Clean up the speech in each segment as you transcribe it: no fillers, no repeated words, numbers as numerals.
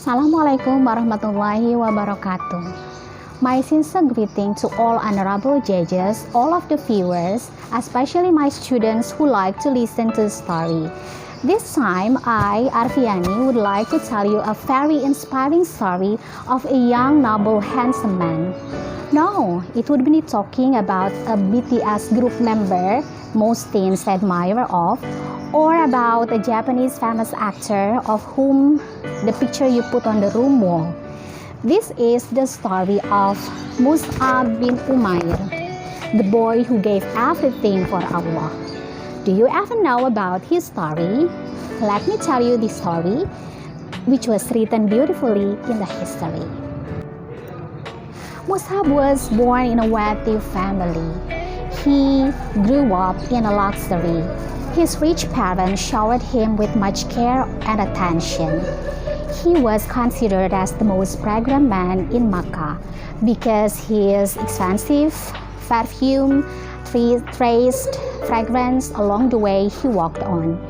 Assalamualaikum warahmatullahi wabarakatuh. My sincere greeting to all honorable judges, all of the viewers, especially my students who like to listen to the story. This time, I, Arviani, would like to tell you a very inspiring story of a young, noble, handsome man. No, it would be talking about a BTS group member most teens admire of, or about a Japanese famous actor of whom the picture you put on the room wall. This is the story of Mus'Ab bin Umair, the boy who gave everything for Allah. Do you ever know about his story? Let me tell you the story, which was written beautifully in the history. Mus'Ab was born in a wealthy family. He grew up in a luxury. His rich parents showered him with much care and attention. He was considered as the most fragrant man in Makkah because his expensive perfume traced fragrance along the way he walked on.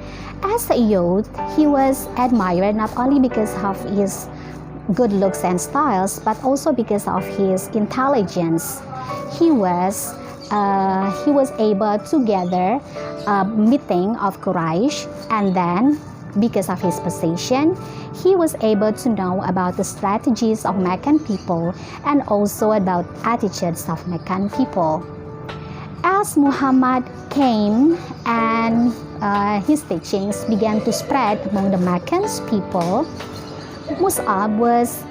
As a youth, he was admired not only because of his good looks and styles, but also because of his intelligence. He was able to gather a meeting of Quraysh, and then because of his position, he was able to know about the strategies of Meccan people and also about attitudes of Meccan people. As Muhammad came and his teachings began to spread among the Meccan people, Mus'Ab was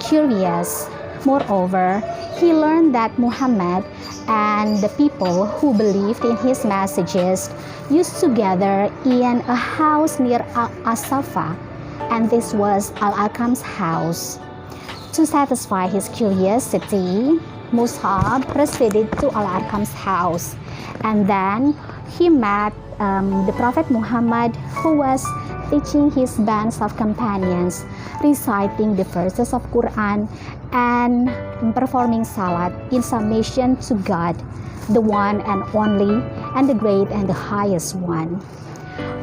curious. Moreover, he learned that Muhammad and the people who believed in his messages used to gather in a house near As-Safa, and this was Al-Arqam's house. To satisfy his curiosity, Mus'Ab proceeded to Al-Arqam's house, and then he met the Prophet Muhammad, who was teaching his bands of companions, reciting the verses of Quran and performing salat in submission to God, the one and only, and the great and the highest one.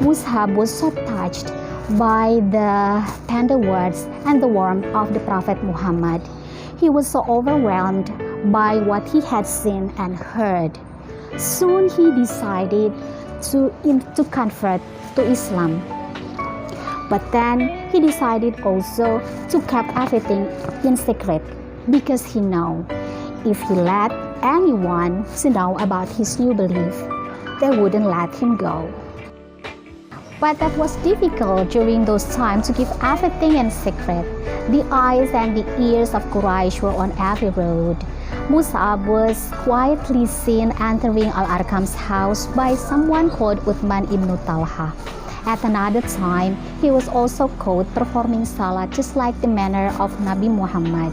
Mus'Ab was so touched by the tender words and the warmth of the Prophet Muhammad. He was so overwhelmed by what he had seen and heard. Soon he decided to convert to Islam. But then he decided also to keep everything in secret because he knew if he let anyone to know about his new belief, they wouldn't let him go. But that was difficult during those times to keep everything in secret. The eyes and the ears of Quraysh were on every road. Mus'Ab was quietly seen entering Al-Arqam's house by someone called Uthman ibn Talha. At another time, he was also caught performing salat just like the manner of Nabi Muhammad.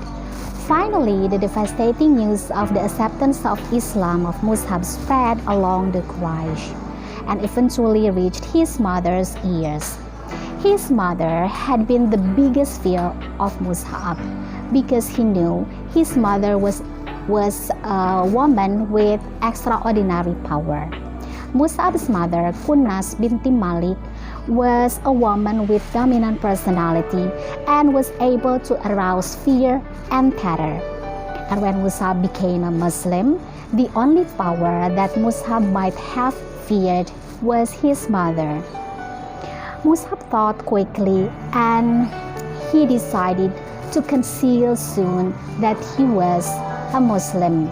Finally, the devastating news of the acceptance of Islam of Mus'Ab spread along the Quraysh and eventually reached his mother's ears. His mother had been the biggest fear of Mus'Ab because he knew his mother was a woman with extraordinary power. Mus'Ab's mother, Kunas binti Malik, was a woman with dominant personality and was able to arouse fear and terror. And when Mus'Ab became a Muslim, the only power that Mus'Ab might have feared was his mother. Mus'Ab thought quickly and he decided to conceal soon that he was a Muslim.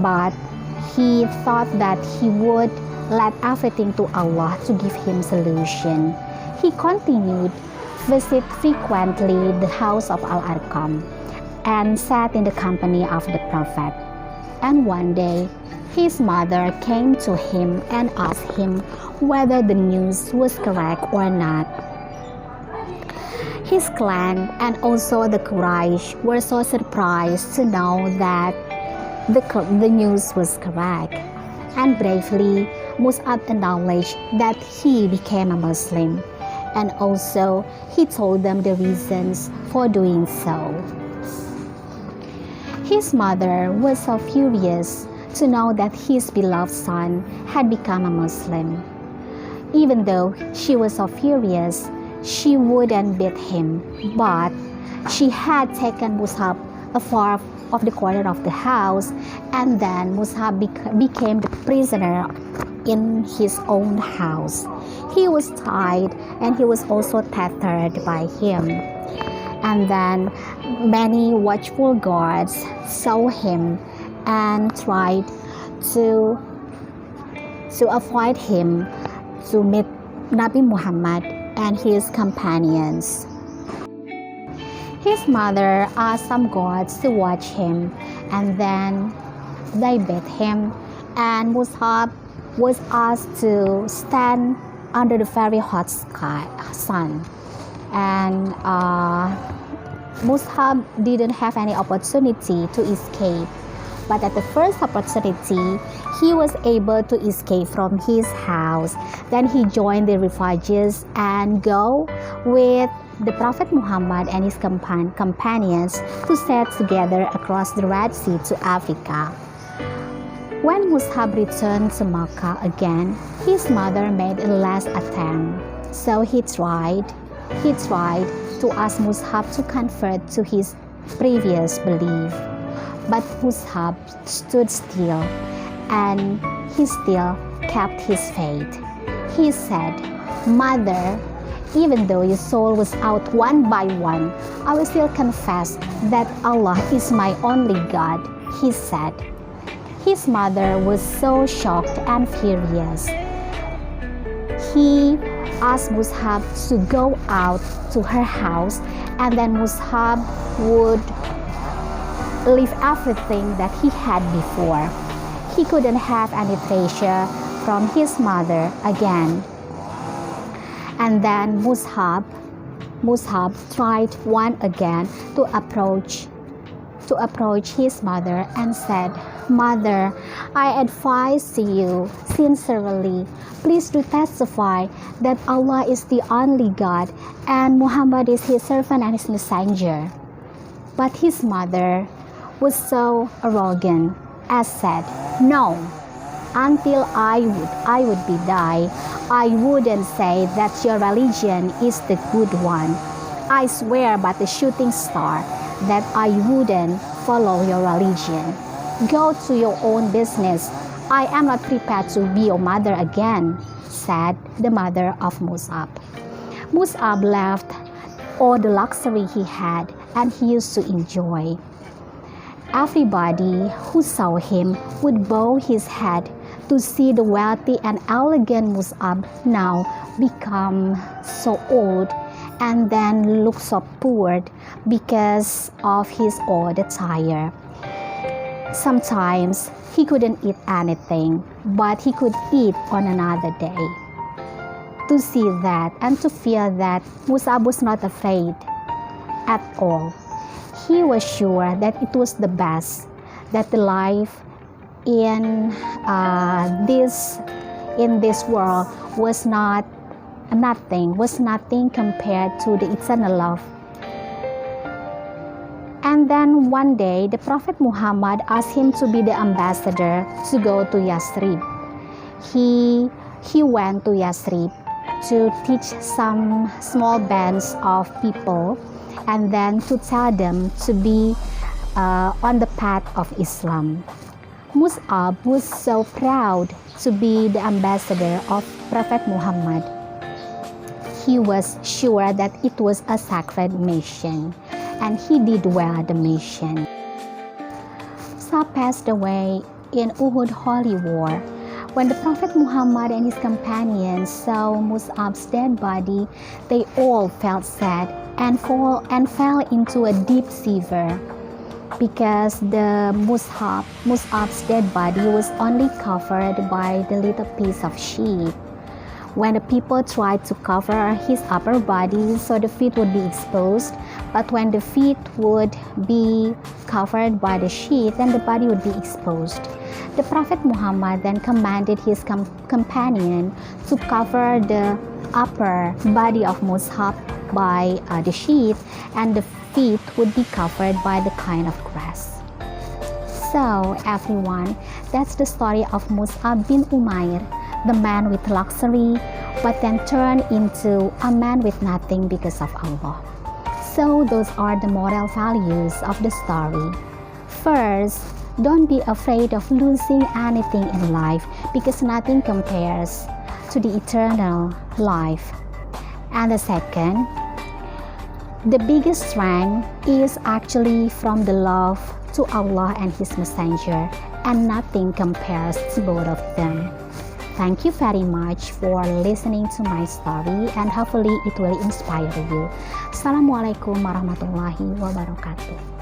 But he thought that he would let everything to Allah to give him solution. He continued visit frequently the house of Al-Arqam and sat in the company of the Prophet. And one day, his mother came to him and asked him whether the news was correct or not. His clan and also the Quraysh were so surprised to know that the news was correct. And bravely, Mus'Ab acknowledged that he became a Muslim, and also he told them the reasons for doing so. His mother was so furious to know that his beloved son had become a Muslim. Even though she was so furious, she wouldn't beat him, but she had taken Mus'Ab afar of the corner of the house, and then Mus'Ab became the prisoner in his own house. He was tied and he was also tethered by him. And then many watchful guards saw him and tried to avoid him to meet Nabi Muhammad and his companions. His mother asked some guards to watch him, and then they beat him, and Mus'Ab was asked to stand under the very hot sun. And Mus'Ab didn't have any opportunity to escape. But at the first opportunity, he was able to escape from his house. Then he joined the refugees and go with the Prophet Muhammad and his companions to sail together across the Red Sea to Africa. When Mus'Ab returned to Makkah again, his mother made a last attempt. So he tried to ask Mus'Ab to convert to his previous belief. But Mus'Ab stood still, and he still kept his faith. He said, "Mother, even though your soul was out one by one, I will still confess that Allah is my only God," he said. His mother was so shocked and furious. He asked Mus'Ab to go out to her house, and then Mus'Ab would leave everything that he had before. He couldn't have any treasure from his mother again. And then Mus'Ab tried once again to approach his mother and said, "Mother, I advise to you sincerely, please do testify that Allah is the only God and Muhammad is his servant and his messenger." But his mother was so arrogant and said, "No, until I would be die, I wouldn't say that your religion is the good one. I swear by the shooting star that I wouldn't follow your religion. Go to your own business. I am not prepared to be your mother again," said the mother of Mus'Ab. Mus'Ab left all the luxury he had and he used to enjoy. Everybody who saw him would bow his head to see the wealthy and elegant Mus'Ab now become so old and then look so poor because of his old attire. Sometimes he couldn't eat anything, but he could eat on another day. To see that and to feel that, Mus'Ab was not afraid at all. He was sure that it was the best, that the life in this world was nothing compared to the eternal love. And then one day, the Prophet Muhammad asked him to be the ambassador to go to Yathrib. He went to Yathrib to teach some small bands of people and then to tell them to be on the path of Islam. Mus'Ab was so proud to be the ambassador of Prophet Muhammad. He was sure that it was a sacred mission, and he did well the mission. Mus'Ab passed away in Uhud Holy War. When the Prophet Muhammad and his companions saw Mus'Ab's dead body, they all felt sad and fell into a deep fever, because the Mus'Ab's dead body was only covered by the little piece of sheet. When the people tried to cover his upper body so the feet would be exposed, but when the feet would be covered by the sheet, then the body would be exposed. The Prophet Muhammad then commanded his companion to cover the upper body of Mus'Ab by the sheet, and the feet would be covered by the kind of grass. So everyone, that's the story of Mus'Ab bin Umair, the man with luxury, but then turn into a man with nothing because of Allah. So those are the moral values of the story. First, don't be afraid of losing anything in life because nothing compares to the eternal life. And the second, the biggest strength is actually from the love to Allah and His Messenger, and nothing compares to both of them. Thank you very much for listening to my story, and hopefully it will inspire you. Assalamualaikum warahmatullahi wabarakatuh.